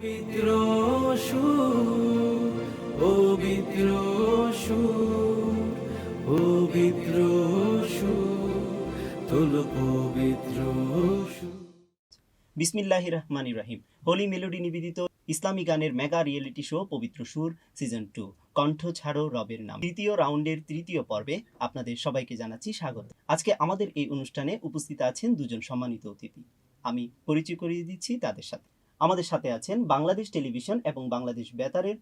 বিদ্রোহ সুর, ও বিদ্রোহ সুর, ও বিদ্রোহ সুর, তোল বিদ্রোহ সুর। বিসমিল্লাহির রহমানির রহিম। হোলি মেলোডি নিবেদিত ইসলামী গানের মেগা রিয়েলিটি শো পবিত্র সুর সিজন 2 কণ্ঠ ছাড়ো রবের নাম তৃতীয় রাউন্ডের তৃতীয় পর্বে আপনাদের সবাইকে জানাচ্ছি স্বাগত। আজকে আমাদের এই অনুষ্ঠানে উপস্থিত আছেন দুজন সম্মানিত অতিথি। আমি পরিচয় করিয়ে দিচ্ছি তাদের সাথে। আমাদের সাথে আছেন বাংলাদেশ টেলিভিশন এবং বাংলাদেশ বেতারের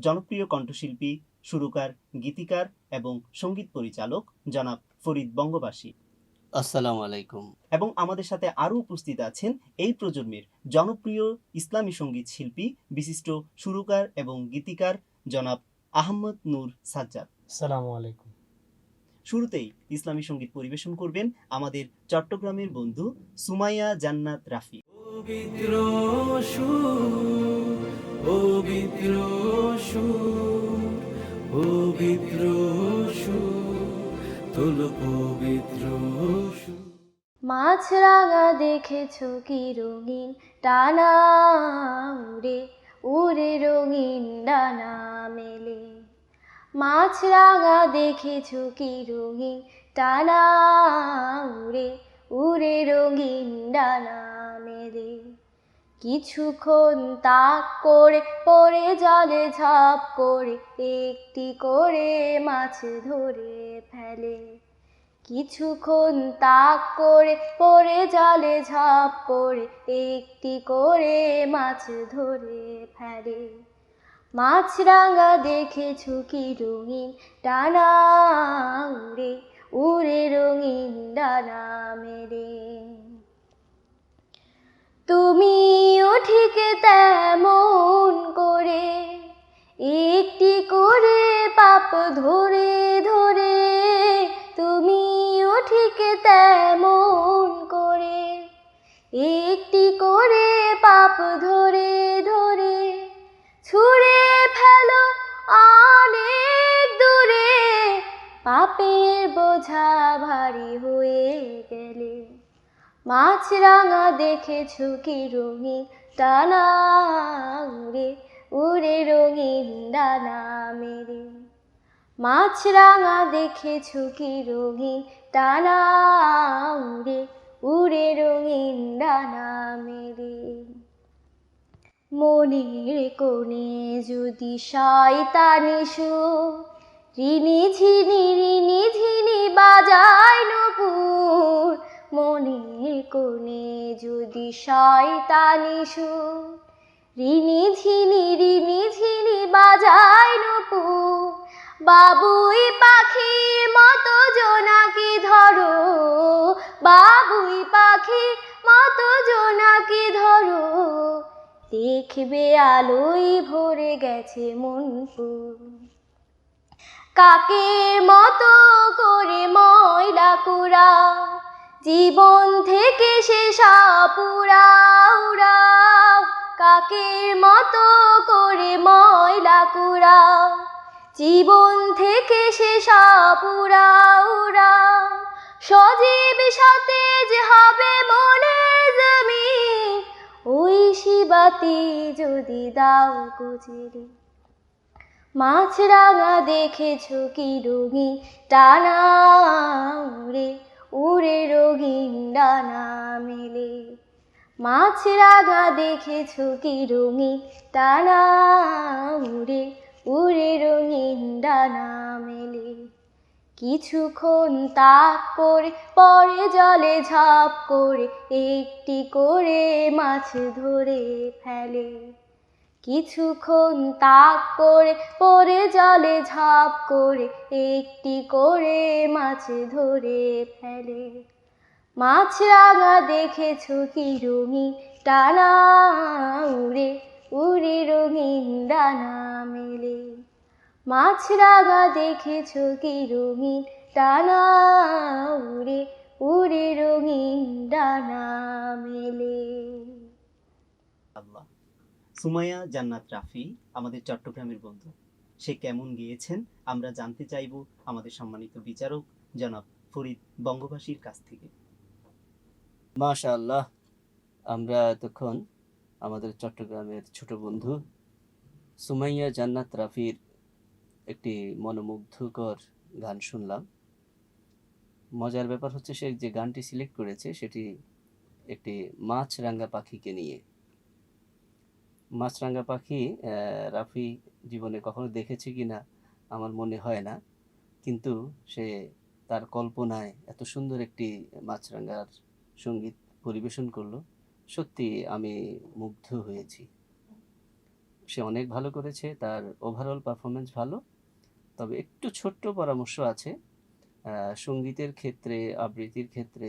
জনপ্রিয় কণ্ঠশিল্পী, সুরকার, গীতিকার এবং সঙ্গীত পরিচালক জনাব ফরিদ বঙ্গবাসী। আসসালামু আলাইকুম। এবং আমাদের সাথে আরও উপস্থিত আছেন এই প্রজন্মের জনপ্রিয় ইসলামী সঙ্গীত শিল্পী, বিশিষ্ট সুরকার এবং গীতিকার জনাব আহমদ নূর সাজ্জাদ। আসসালামু আলাইকুম। শুরুতেই ইসলামী সঙ্গীত পরিবেশন করবেন আমাদের চট্টগ্রামের বন্ধু সুমাইয়া জান্নাত রাফি। ও বিদ্রোহ সুর, ও বিদ্রোহ সুর, ও বিদ্রোহ সুর, তোল বিদ্রোহ সুর। মাছরাঙা দেখেছো কি রঙিন টানা উড়ে উড়ে রঙিন ডানা মেলে। মাছরাঙা দেখেছো কি রঙিন টানা উড়ে উড়ে রঙিন ডানা মেলে। কিছুক্ষণ তাক করে পড়ে জলে ঝাঁপ করে একটি করে মাছ ধরে ফেলে। কিছুক্ষণ তাক করে পড়ে জলে ঝাঁপ করে একটি করে মাছ ধরে ফেলে। মাছরাঙা দেখেছো কি রঙিন ডানা উড়ে উড়ে রঙিন ডানা মেলে। তুমিও ঠিক তেমন করে একটি করে পাপ ধরে ধরে, তুমিও ঠিক তেমন করে একটি করে পাপ ধরে ধরে ছুঁড়ে ফেলো অনেক দূরে। পাপের বোঝা ভারী হয়ে গেলে। মাছরাঙা দেখেছো কি রঙিন ডানা উড়ে উড়ে রঙিন ডানা মেলে। মাছরাঙা দেখেছো কি রঙিন ডানা উড়ে উড়ে রঙিন ডানা মেলে। মনের কোণে যদি শয়তানি সুর রিনি ঝিনি বাজায় নূপুর। মনের কোণে যদি শয়তানি সুর রিনি ঝিনি বাজায় নূপুর। বাবুই পাখির মতো জোনাকি ধরো, বাবুই পাখির মতো জোনাকি ধরো। দেখবে আলোয় ভরে গেছে মনপুর। কাকের মতো করে ময়লা কুড়াও, জীবন থেকে শেষা পুরাও। কাকের মতো করে ময়লা কুড়াও, জীবন থেকে শেষা পুরাও। সজীব সতেজ হবে মনে জমিন, ওই শিবাতি যদি দাও গুজরে। মাছরাঙা দেখেছো কি রঙিন টানা উড়ে উড়ে রঙিন ডানা মেলে। মাছরাঙা দেখেছো কি রঙিন টানা উড়ে উড়ে রঙিন ডানা মেলে। কিছুক্ষণ তাক করে পড়ে জলে ঝাঁপ করে একটি করে মাছ ধরে ফেলে। কিছুক্ষণ তাক করে পড়ে জলে ঝাঁপ করে একটি করে মাছ ধরে ফেলে। মাছরাঙা দেখেছো কি রঙিন টানা উড়ে উড়ে রঙিন ডানা মেলে। মাছরাঙা দেখেছো কি রঙিন টানা উড়ে উড়ে রঙিন ডানা মেলে। আল্লাহ। সুমাইয়া জান্নাত রাফি আমাদের চট্টগ্রামের বন্ধু। সে কেমন গেয়েছেন আমরা জানতে চাইব আমাদের সম্মানিত বিচারক জনাব ফরিদ বঙ্গবাসীর কাছ থেকে। মাশাআল্লাহ, আমরা এতক্ষণ আমাদের চট্টগ্রামের ছোট বন্ধু সুমাইয়া জান্নাত রাফির একটি মনোমুগ্ধকর গান শুনলাম। মজার ব্যাপার হচ্ছে সে যে গানটি সিলেক্ট করেছে সেটি একটি মাছরাঙা পাখিকে নিয়ে। মাছরাঙা পাখি রাফি জীবনে কখনো দেখেছে কিনা আমার মনে হয় না, কিন্তু সে তার কল্পনায় এত সুন্দর একটি মাছরাঙার সঙ্গীত পরিবেশন করলো, সত্যি আমি মুগ্ধ হয়েছি। সে অনেক ভালো করেছে, তার ওভারঅল পারফরমেন্স ভালো। তবে একটু ছোট্ট পরামর্শ আছে, সঙ্গীতের ক্ষেত্রে, আবৃত্তির ক্ষেত্রে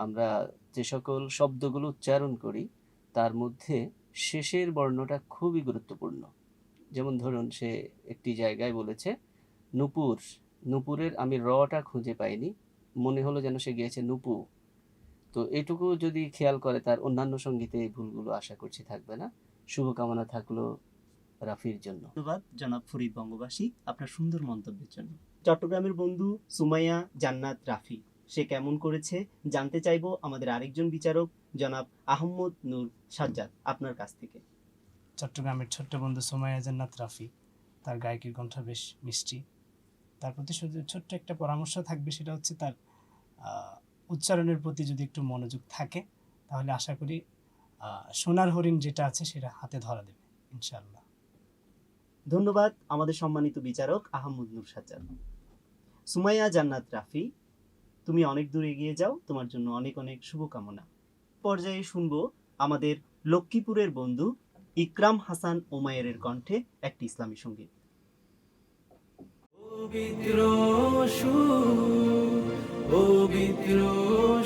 আমরা যে সকল শব্দগুলো উচ্চারণ করি তার মধ্যে শেষের বর্ণটা খুবই গুরুত্বপূর্ণ। যেমন ধরুন, সে একটি জায়গায় বলেছে নূপুর, নূপুরের আমি রটা খুঁজে পাইনি, মনে হলো যেন সে গিয়েছে নুপু। তো এটুকু যদি খেয়াল করে তার অন্যান্য সঙ্গীতে এই ভুলগুলো আশা করছি থাকবে না। শুভকামনা থাকলো রাফির জন্য। ধন্যবাদ জনাব ফরিদ বঙ্গবাসী আপনার সুন্দর মন্তব্যের জন্য। চট্টগ্রামের বন্ধু সুমাইয়া জান্নাত রাফি সে কেমন করেছে জানতে চাইবো আমাদের আরেকজন বিচারক জনাব আহমদ নূর সাজ্জাদ আপনার কাছ থেকে। চট্টগ্রামের ছোট্ট বন্ধু সুমাইয়া জান্নাত রাফি, তার গায়কির কণ্ঠ বেশ মিষ্টি। তার প্রতি শুধু ছোট্ট একটা পরামর্শ থাকবে, সেটা হচ্ছে তার উচ্চারণের প্রতি যদি একটু মনোযোগ থাকে তাহলে আশা করি সোনার হরিণ যেটা আছে সেটা হাতে ধরা দেবে ইনশাআল্লাহ। ধন্যবাদ আমাদের সম্মানিত বিচারক আহমদ নূর সাজ্জাদ। সুমাইয়া জান্নাত রাফি, তুমি অনেক দূর এগিয়ে যাও, তোমার জন্য অনেক অনেক শুভকামনা। পর্যায়ে শুনবো আমাদের লক্ষ্মীপুরের বন্ধু ইকরাম হাসান ওমায়ের কণ্ঠে একটি ইসলামী সঙ্গীত। পবিত্র সুর, পবিত্র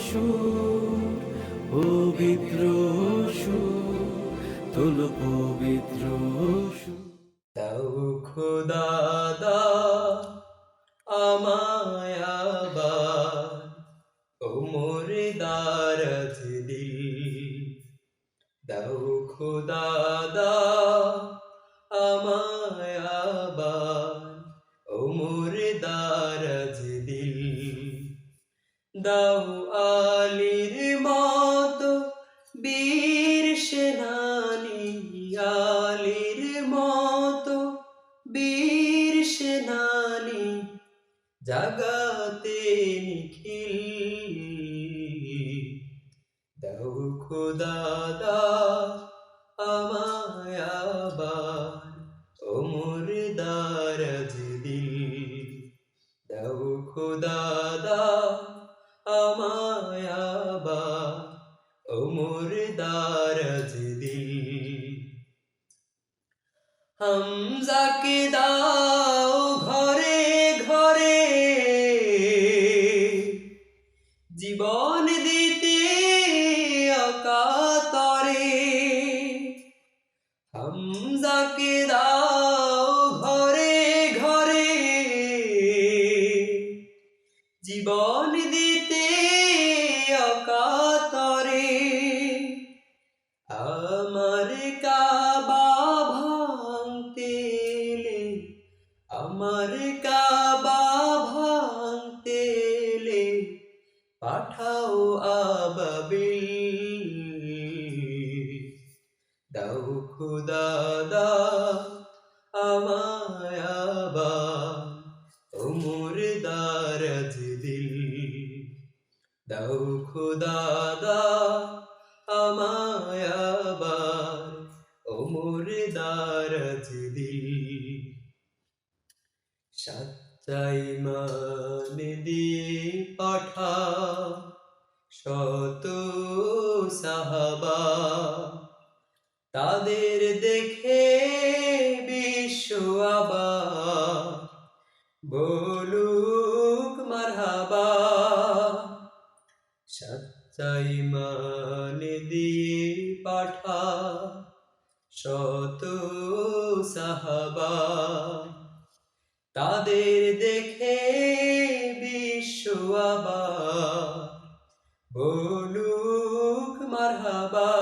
সুর, পবিত্র সুর, তোল পবিত্র সুর। দাও খোদা দাও আমায় আবার ওমর দারাজ দিল। দাও খোদা দাও আমায় আবার ওমর দারাজ দিল। দাও আলীর মতো বীর সেনানী, আলীর মতো বীর সেনানী, জাগাতে নিখিল। দাও খোদা দাও আমায় আবার ওমর দারাজ দিল। দাও খোদা দাও আমায় আবার ওমর দারাজ দিল। হামজাকে দাও ঘরে ঘরে জীবন দিতে অকাতরে। হামজাকে দাও ঘরে ঘরে জীবন দিতে অকাতরে। আমার কাবা ভাঙতে এলে, আমার কাবা ভাঙতে এলে পাঠাও আবাবিল। দাও খোদা দাও আমায় আবার ওমর দারাজ দিল। দাও খোদা দাও আমায় আবার ওমর দারাজ দিল। সাচ্চাই মান দিয়ে পাঠাও শত সাহাবা, তাদের দেখে বিশ্ব আবার বলুক মারহাবা। সাচ্চাই মান দিয়ে পাঠাও শত সাহাবা, তাদের দেখে বিশ্ব আবার বলুক মারহাবা।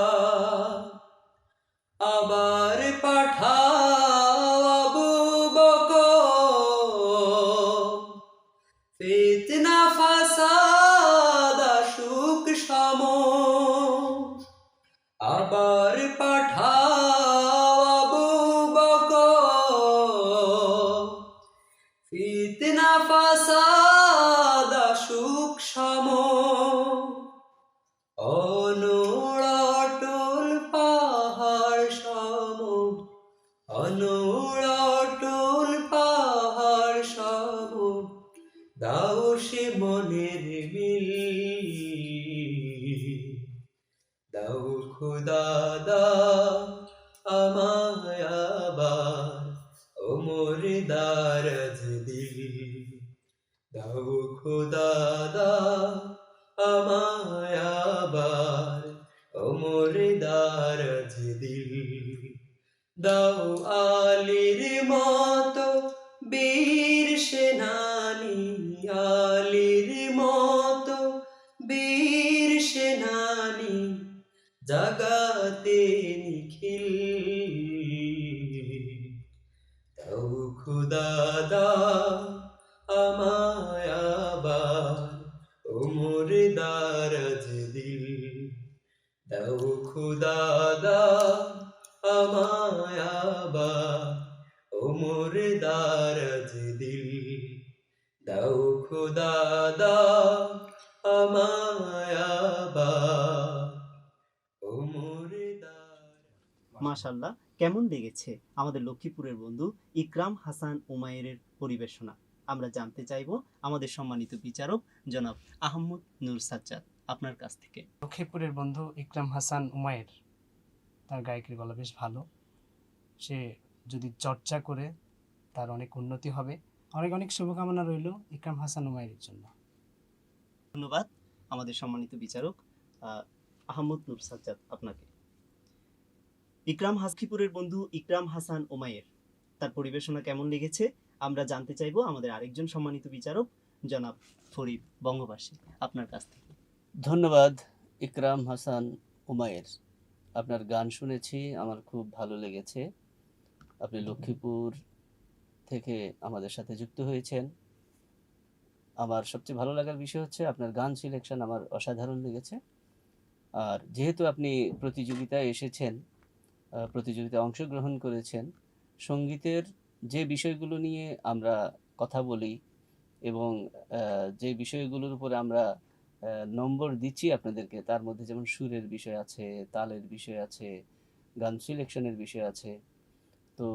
আবার পাঠাও আবু বকর, ফিতনা ফাসাদ আসুক সম। আবার অনড়টল পাহাড় সম দাও সে মনের মিল, দাও খোদা দাও আমায় আবার ওমর দারাজ দিল, দাও খোদা দাও আমায় আবার ওমর দারাজ দিল, দাও আলীর মতো বীর সেনানী, আলীর মতো বীর সেনানী জাগাতে নিখিল, দাও খোদা দাও আমায় আবার ওমর দারাজ দিল, দাও খোদা দাও আমায় আবার ওমর দারাজ দিল, দাও খোদা দাও আমায় আবার ওমর দারাজ। মাশাল্লাহ, কেমন লেগেছে আমাদের লক্ষ্মীপুরের বন্ধু ইকরাম হাসান উমায়েরের পরিবেশনা? আমরা জানতে চাইবো আমাদের সম্মানিত বিচারক জনাব আহমদ নূর সাজ্জাদ আপনার কাছ থেকে। লক্ষ্মীপুরের বন্ধু ইকরাম হাসান উমায়ের, তার গায়কের গলা বেশ ভালো। সে যদি চর্চা করে তার অনেক উন্নতি হবে। অনেক অনেক শুভকামনা রইল ইকরাম হাসান উমায়ের জন্য। ধন্যবাদ আমাদের সম্মানিত বিচারক আহমদ নূর সাজ্জাদ আপনাকে। লক্ষ্মীপুরের বন্ধু ইকরাম হাসান উমায়ের, তার পরিবেশনা কেমন লেগেছে আমরা জানতে চাইবো আমাদের আরেকজন সম্মানিত বিচারক জনাব ফরিদ বঙ্গবাসী আপনার কাছ থেকে। ধন্যবাদ ইকরাম হাসান উমায়ের, আপনার গান শুনেছি, আমার খুব ভালো লেগেছে। আপনি লক্ষ্মীপুর থেকে আমাদের সাথে যুক্ত হয়েছেন। আমার সবচেয়ে ভালো লাগার বিষয় হচ্ছে আপনার গান সিলেকশন আমার অসাধারণ লেগেছে। আর যেহেতু আপনি প্রতিযোগিতায় এসেছেন, প্রতিযোগিতায় অংশগ্রহণ করেছেন, সঙ্গীতের যে বিষয়গুলো নিয়ে আমরা কথা বলি এবং যে বিষয়গুলোর উপরে আমরা নম্বর দিচ্ছি আপনাদেরকে, তার মধ্যে যেমন সুরের বিষয় আছে, তালের বিষয় আছে, গান সিলেকশনের বিষয় আছে। তো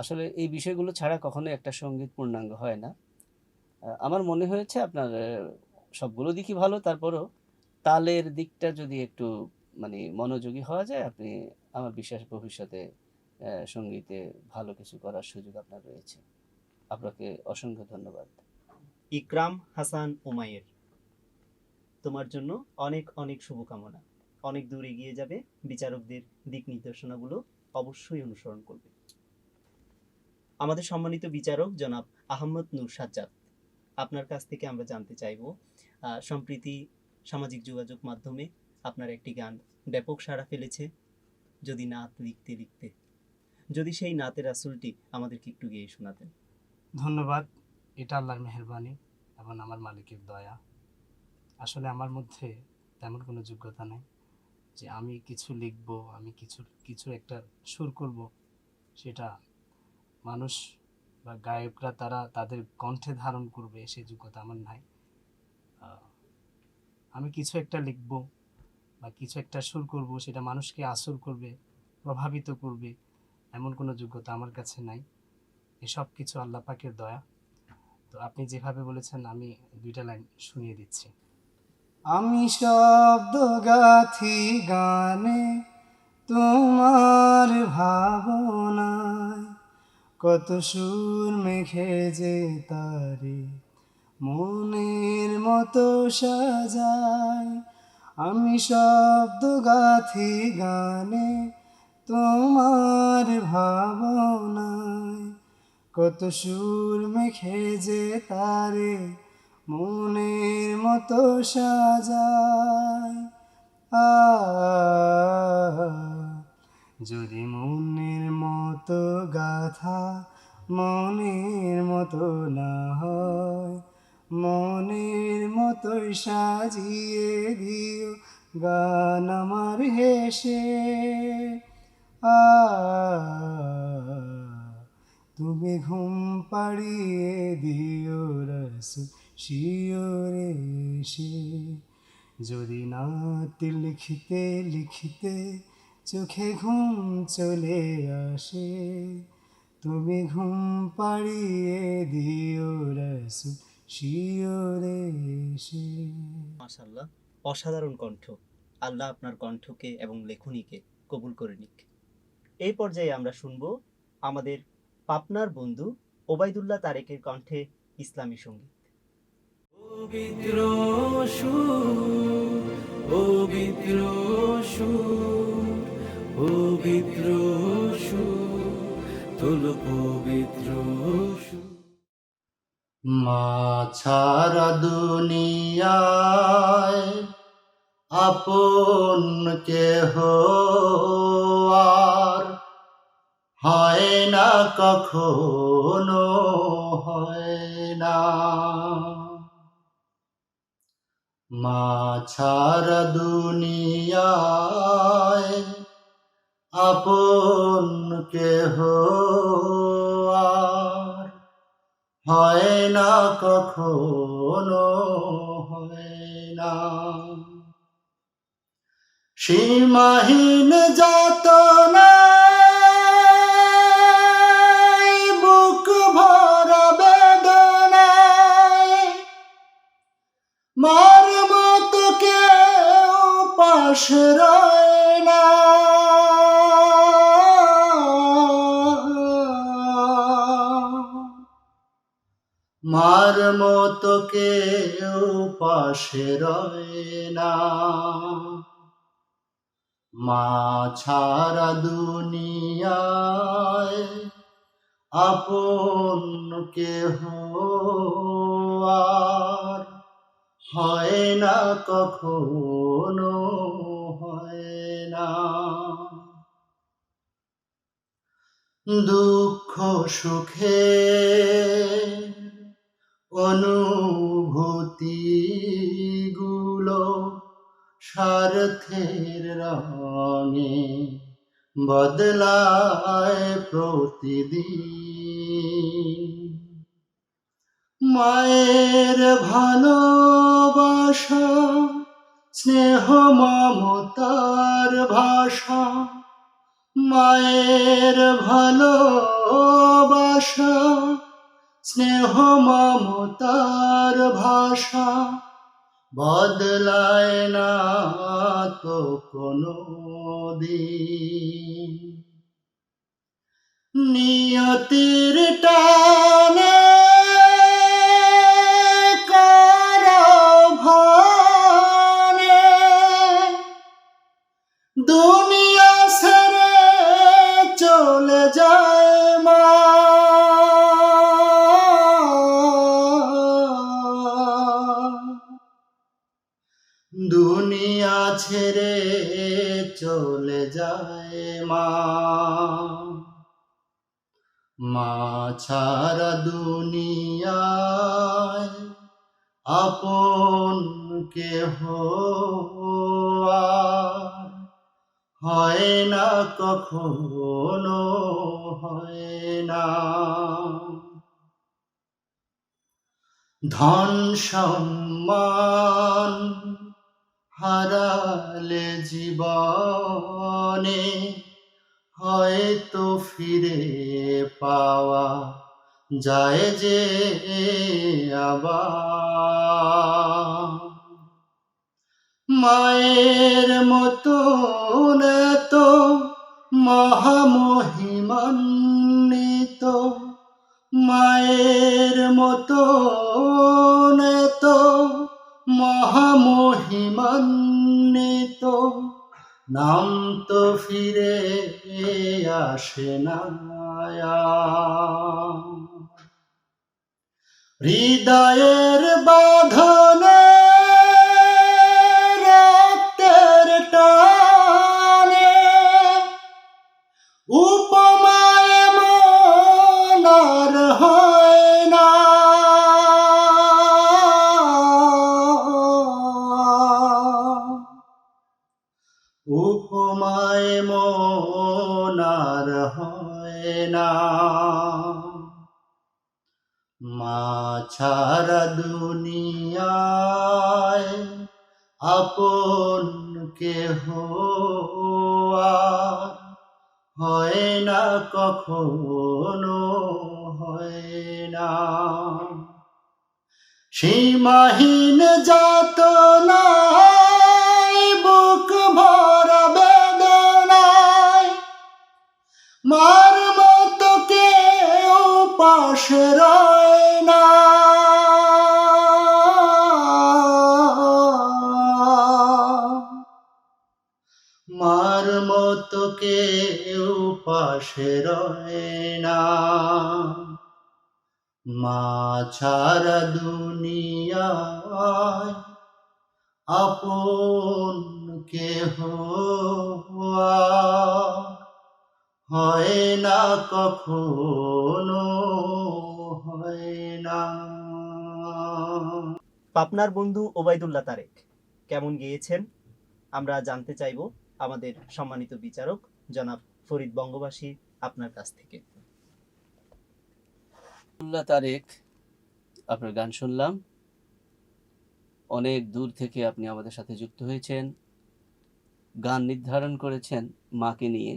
আসলে এই বিষয়গুলো ছাড়া কখনো একটা সঙ্গীত পূর্ণাঙ্গ হয় না। আমার মনে হয়েছে আপনার সবগুলো দিকই ভালো, তারপরও তালের দিকটা যদি একটু মানে মনোযোগী হওয়া যায়, আপনি আমার বিশ্বাস ভবিষ্যতে সঙ্গীতে ভালো কিছু করার সুযোগ আপনার রয়েছে। আপনাকে অসংখ্য ধন্যবাদ। ইকরাম হাসান উমায়ের, তোমার জন্য অনেক অনেক শুভকামনা। অনেক দূর এগিয়ে যাবে, বিচারকদের দিক নির্দেশনাগুলো অবশ্যই অনুসরণ করবে। আমাদের সম্মানিত বিচারক জনাব আহমদ নূর সাজ্জাদ, আপনার কাছ থেকে আমরা জানতে চাইব, সম্প্রতি সামাজিক যোগাযোগ মাধ্যমে আপনার একটি গান ব্যাপক সাড়া ফেলেছে, যদি নাত লিখতে লিখতে, যদি সেই নাতের আসলটি আমাদেরকে একটু গিয়ে শোনাতেন। ধন্যবাদ। এটা আল্লাহর মেহেরবানি এবং আমার মালিকের দয়া। আসলে আমার মধ্যে তেমন কোনো যোগ্যতা নেই যে আমি কিছু লিখব, আমি কিছু একটা সুর করব, সেটা মানুষ বা গায়করা তারা তাদের কণ্ঠে ধারণ করবে, সেই যোগ্যতা আমার নাই। আমি কিছু একটা লিখব বা কিছু একটা সুর করব, সেটা মানুষকে আসর করবে, প্রভাবিত করবে, এমন কোনো যোগ্যতা আমার কাছে নাই। এসব কিছু আল্লাহ পাকের দয়া। তো আপনি যেভাবে বলেছেন আমি দুইটা লাইন শুনিয়ে দিচ্ছি। আমি শব্দ গাথি গানে তোমার ভাবনায়, কত সুর মেখে যে তারে মনের মতো সাজায়। আমি শব্দ গাথি গানে তোমার ভাবনায়, কত সুর মেখে যে তারে মনের মতো সাজায়। যদি মনের মতো গাথা মনের মতো না হয়, মনের মতোই সাজিয়ে দিও গান আমার হেসে। তুমি ঘুম পাড়িয়ে দিও রসুল শিওরে এসে। যদি নাত লিখতে লিখতে চোখে ঘুম চলে আসে, তুমি ঘুম পাড়িয়ে দিও রাসূল শিওরে এসে। মাশাআল্লাহ, অসাধারণ কণ্ঠ। আল্লাহ আপনার কণ্ঠকে এবং লেখনীকে কবুল করে নিক। এই পর্যায়ে আমরা শুনবো আমাদের পাবনার বন্ধু ওবাইদুল্লাহ তারেকের কণ্ঠে ইসলামী সঙ্গীত। পবিত্র সুর, পবিত্র সুর, পবিত্র সুর, তোল পবিত্র সুর। মা ছাড়া দুনিয়ায় আপন কেহ আর হয় না, কখনো হয় না। মা ছাড়া দুনিয়ায় আপন কেহ আর হয় না, কখনো হয় না। সীমাহীন যাতনায়, বুক ভরা বেদনায়, মার মতো কেউ পাশে রয় না। মার মতো কেউ পাশে রয় না। মা ছাড়া দুনিয়ায় আপন কেহ আর হয় না, কখনো হয় না। দুঃখ সুখে অনুভূতিগুলো স্বার্থের রঙে বদলায় প্রতিদিন। মায়ের ভালোবাসা, স্নেহ মমতার ভাষা, মায়ের ভালোবাসা, স্নেহ মমতার ভাষা বদলায় না তো কোনো দিন। নিয়তির টানে কারাভানে দুনিয়া ছেড়ে চলে যায় মা। দুনিয়া ছেড়ে চলে যায় মা। মা ছাড়া দুনিয়ায় আপন কেহ আর হয় না, কখনো হয় না। ধন সম্মান হারালে জীবনে হয়তো ফিরে পাওয়া যায় যে আবার। মায়ের মতন এত মহামহিমান্বিত, মায়ের মতন এত মহামহিমান্বিত নাম তো ফিরে আসে না। হৃদয়ের বাঁধনে রক্তের টানে উপমায় মন আর হয় না। উপমায় মন আর হয় না। মা ছাড়া দুনিয়ায় আপন কেহ আর হয় না কখনো, হয় না। সীমাহীন যাতনায় বুক ভরা বেদনায় মার মতো কেউ পাশে রয় না। মার মতো কেউ পাশে রয় না। মা ছাড়া দুনিয়ায় আপন কেহ আর হয় না কখনো, হয় না। পাবনার বন্ধু ওবায়দুল্লাহ তারেক কেমন গেয়েছেন আমরা জানতে চাইব আমাদের সম্মানিত বিচারক জনাব ফরিদ বঙ্গবাসী আপনার কাছ থেকে। আব্দুল্লাহ তারেক, আপনার গান শুনলাম। অনেক দূর থেকে আপনি আমাদের সাথে যুক্ত হয়েছেন, গান নির্ধারণ করেছেন মাকে নিয়ে,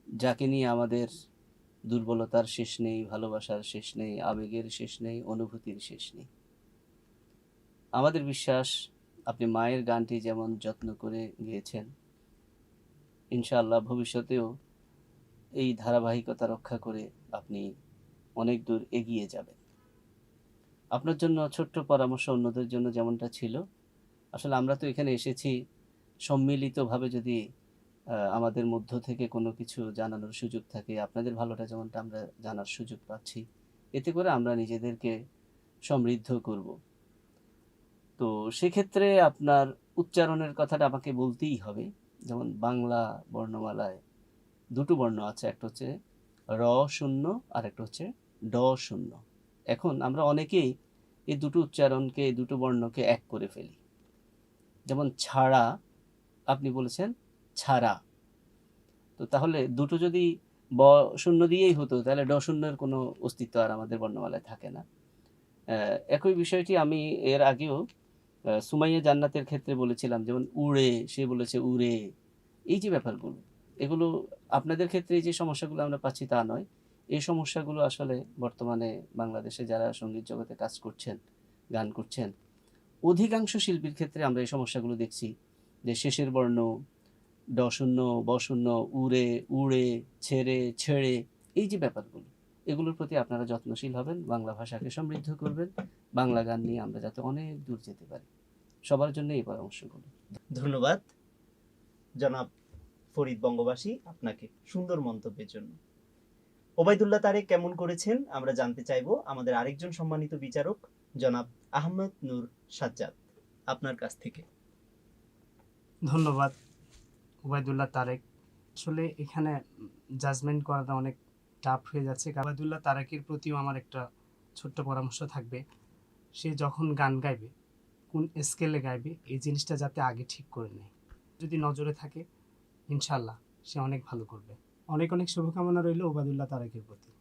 যাকে নিয়ে আমাদের দুর্বলতার শেষ নেই, ভালোবাসার শেষ নেই, আবেগের শেষ নেই, অনুভূতির শেষ নেই। আমাদের বিশ্বাস আপনি মায়ের গানটি যেমন যত্ন করে গেয়েছেন, ইনশাআল্লাহ ভবিষ্যতেও এই ধারাবাহিকতা রক্ষা করে আপনি অনেক দূর এগিয়ে যাবেন। আপনার জন্য ছোট্ট পরামর্শ অন্যদের জন্য যেমনটা ছিল, আসলে আমরা তো এখানে এসেছি সম্মিলিতভাবে যদি আমাদের মধ্য থেকে কোনো কিছু জানানোর সুযোগ থাকে, আপনাদের ভালোটা যেমনটা আমরা জানার সুযোগ পাচ্ছি, এতে করে আমরা নিজেদেরকে সমৃদ্ধ করব। তো সেক্ষেত্রে আপনার উচ্চারণের কথাটা আমাকে বলতেই হবে। যেমন বাংলা বর্ণমালায় দুটো বর্ণ আছে, একটা হচ্ছে র শূন্য আর একটা হচ্ছে ড শূন্য। এখন আমরা অনেকেই এই দুটো উচ্চারণকে, এই দুটো বর্ণকে এক করে ফেলি। যেমন ছাড়া, আপনি বলেছেন ছাড়া, তো তাহলে দুটো যদি ব শূন্য দিয়েই হতো তাহলে ড শূন্যের কোনো অস্তিত্ব আর আমাদের বর্ণমালায় থাকে না। একই বিষয়টি আমি এর আগেও সুমাইয়া জান্নাতের ক্ষেত্রে বলেছিলাম, যেমন উড়ে, সে বলেছে উড়ে। এই যে ব্যাপারগুলো, এগুলো আপনাদের ক্ষেত্রে এই যে সমস্যাগুলো আমরা পাচ্ছি তা নয়, এই সমস্যাগুলো আসলে বর্তমানে বাংলাদেশে যারা সঙ্গীত জগতে কাজ করছেন, গান করছেন, অধিকাংশ শিল্পীর ক্ষেত্রে আমরা এই সমস্যাগুলো দেখছি, যে শেষের বর্ণ ড শূন্য, ব শূন্য, উড়ে, উড়ে, ছেড়ে, ছেড়ে, এই যে ব্যাপারগুলো, এগুলোর প্রতি আপনারা যত্নশীল হবেন, বাংলা ভাষাকে সমৃদ্ধ করবেন, বাংলা গান নিয়ে আমরা যাতে অনেক দূর যেতে পারি। সবার জন্য এই পরামর্শগুলো। ধন্যবাদ জনাব ফরিদ বঙ্গবাসী আপনাকে সুন্দর মন্তব্যের জন্য। ওবায়দুল্লাহ তারেক কেমন করেছেন আমরা জানতে চাইবো আমাদের আরেকজন সম্মানিত বিচারক জনাব আহমদ নূর সাজ্জাদ আপনার কাছ থেকে। ধন্যবাদ ওবায়দুল্লাহ তারেক। আসলে এখানে জাজমেন্ট করাটা অনেক টাফ হয়ে যাচ্ছে। ওবায়দুল্লাহ তারেকের প্রতিও আমার একটা ছোট্ট পরামর্শ থাকবে, সে যখন গান গাইবে কোন স্কেলে গাইবে এই জিনিসটা যাতে আগে ঠিক করে নেয়। যদি নজরে থাকে ইনশাল্লাহ সে অনেক ভালো করবে। অনেক অনেক শুভকামনা রইল ওবায়দুল্লাহ তারেকের প্রতি।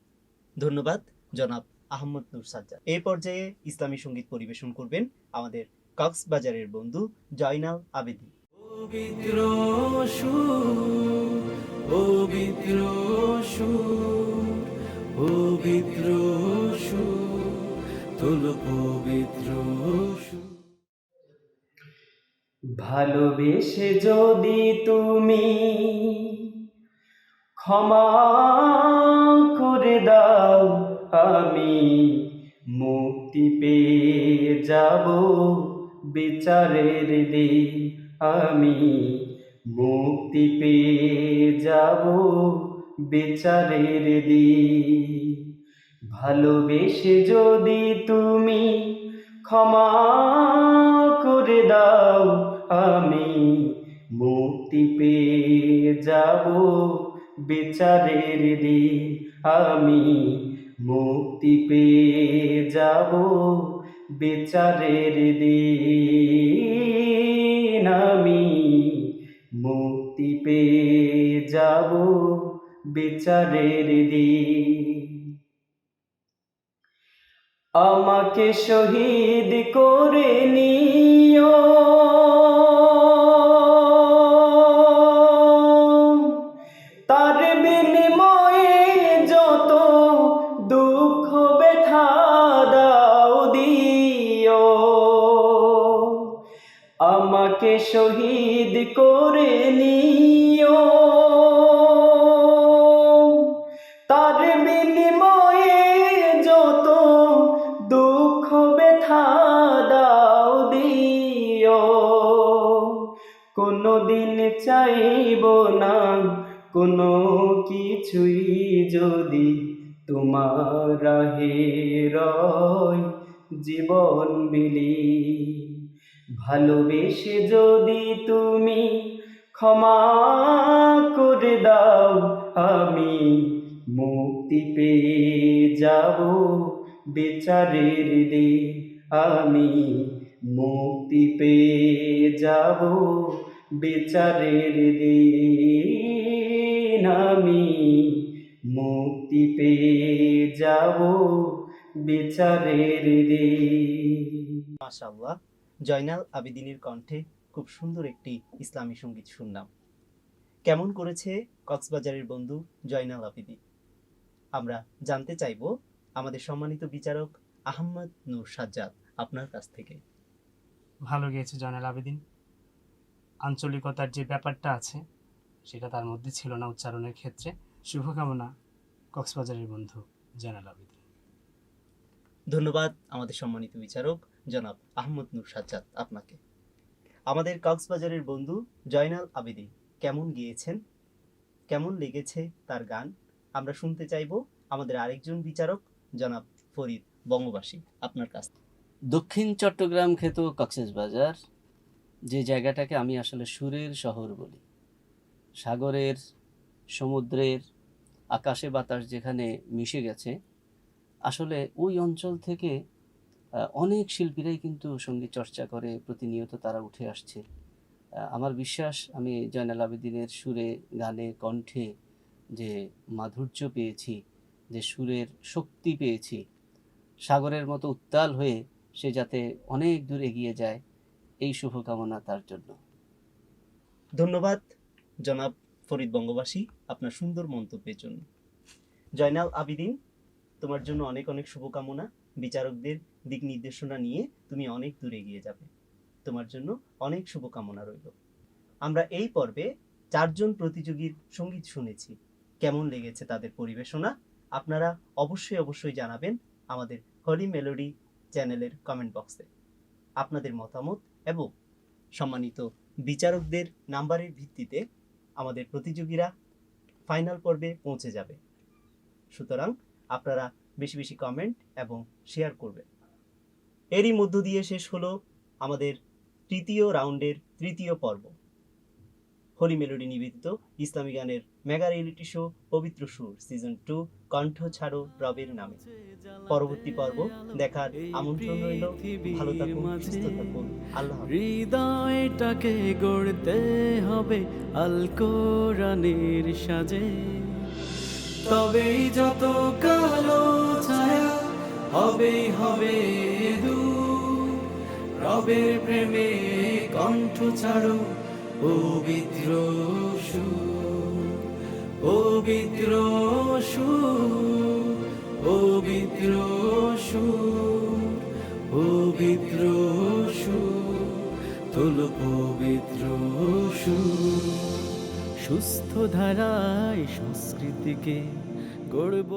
ধন্যবাদ জনাব আহমদ নূর সাজ্জাদ। এই পর্যায়ে ইসলামী সঙ্গীত পরিবেশন করবেন আমাদের কক্সবাজারের বন্ধু জয়নাল আবেদী। পবিত্র সুর, পবিত্র সুর, পবিত্র সুর, তোলো পবিত্র সুর। ভালোবেসে যদি তুমি ক্ষমা করে দাও, আমি মুক্তি পেয়ে যাব বিচারের দিন। আমি মুক্তি পেয়ে যাব বিচারের দিন। ভালোবেসে যদি তুমি ক্ষমা করে দাও, আমি মুক্তি পেয়ে যাব বিচারের দিন। আমি মুক্তি পেয়ে যাব বিচারের দিন। আমি মুক্তি পেয়ে যাব বিচারের দিন। আমাকে শহীদ করে নিও, তার বিনিময়ে যত দুঃখ ব্যথা দাও দিও, আমাকে শহীদ করে নিও। তার বিনিময়ে যত দুঃখ ব্যথা দাও দিও, কোনদিন চাইব না কোনো কিছুই যদি তোমার রাহে রয় জীবন বিলি। ভালোবেসে যদি তুমি ক্ষমা করে দাও, আমি মুক্তি পেয়ে যাব বিচারের দিন। আমি মুক্তি পেয়ে যাব বিচারের দিন। আমি মুক্তি পেয়ে যাব বিচারের দিন। মাশাআল্লাহ, জয়নাল আবেদিনের কণ্ঠে খুব সুন্দর একটি ইসলামী সঙ্গীত শুনলাম। কেমন করেছে কক্সবাজারের বন্ধু জয়নাল আবেদিন? আমরা জানতে চাইব আমাদের সম্মানিত বিচারক আহমদ নূর সাজ্জাদ আপনার কাছ থেকে। ভালো গেয়েছে জয়নাল আবেদিন। আঞ্চলিকতার যে ব্যাপারটা আছে সেটা তার মধ্যে ছিল না উচ্চারণের ক্ষেত্রে। শুভকামনা কক্সবাজারের বন্ধু জয়নাল আবেদিন। ধন্যবাদ আমাদের সম্মানিত বিচারক জনাব আহমদ নূর সাজ্জাদ আপনাকে। আমাদের কক্সবাজারের বন্ধু জয়নাল আবেদিন কেমন গিয়েছেন, কেমন লেগেছে তার গান, আমরা শুনতে চাইব আমাদের আরেকজন বিচারক জনাব ফরিদ বঙ্গবাসী আপনার কাছ থেকে। দক্ষিণ চট্টগ্রাম খ্যাত কক্সবাজার, যে জায়গাটাকে আমি আসলে সুরের শহর বলি, সাগরের, সমুদ্রের, আকাশে বাতাস যেখানে মিশে গেছে, আসলে ওই অঞ্চল থেকে অনেক শিল্পীরাই কিন্তু সঙ্গীত চর্চা করে, প্রতিনিয়ত তারা উঠে আসছে। আমার বিশ্বাস আমি জয়নাল আবেদিনের সুরে, গানে, কণ্ঠে যে মাধুর্য পেয়েছি, যে সুরের শক্তি পেয়েছি, সাগরের মতো উত্তাল হয়ে সে যাতে অনেক দূর এগিয়ে যায়, এই শুভকামনা তার জন্য। ধন্যবাদ জনাব ফরিদ বঙ্গবাসী আপনার সুন্দর মন্তব্যের জন্য। জয়নাল আবেদিন, তোমার জন্য অনেক অনেক শুভকামনা। বিচারকদের দিক নির্দেশনা নিয়ে তুমি অনেক দূর এগিয়ে যাবে, তোমার জন্য অনেক শুভকামনা রইল। আমরা এই পর্বে 4 জন প্রতিযোগীর সঙ্গীত শুনেছি। কেমন লেগেছে তাদের পরিবেশনা আপনারা অবশ্যই জানাবেন আমাদের হলি মেলোডি চ্যানেলের কমেন্ট বক্সে। আপনাদের মতামত এবং সম্মানিত বিচারকদের নাম্বারের ভিত্তিতে আমাদের প্রতিযোগীরা ফাইনাল পর্বে পৌঁছে যাবে। সুতরাং আপনারা বেশি বেশি কমেন্ট এবং শেয়ার করবেন। এরই মধ্য দিয়ে শেষ হলো আমাদের তৃতীয় রাউন্ডের তৃতীয় পর্ব, হলি মেলোডি নিবেদিত ইসলামী গানের মেগা রিয়েলিটি শো পবিত্র সুর সিজন 2 কণ্ঠ ছাড়ো রবের নামে। পরবর্তী পর্ব দেখার আমন্ত্রণ রইল। ভালো থাকুন, সুস্থ থাকুন, আল্লাহ হাফেজ। হৃদয়টাকে গড়তে হবে আল কোরআনের সাজে, তবেই যত কালো ছায়া হবে দূর। রবের প্রেমে কণ্ঠ ছাড়ো পবিত্র সুর, পবিত্র সুর, পবিত্র সুর, পবিত্র সুর, তোলো পবিত্র সুর। সুস্থ ধারায় সংস্কৃতিকে গড়ব।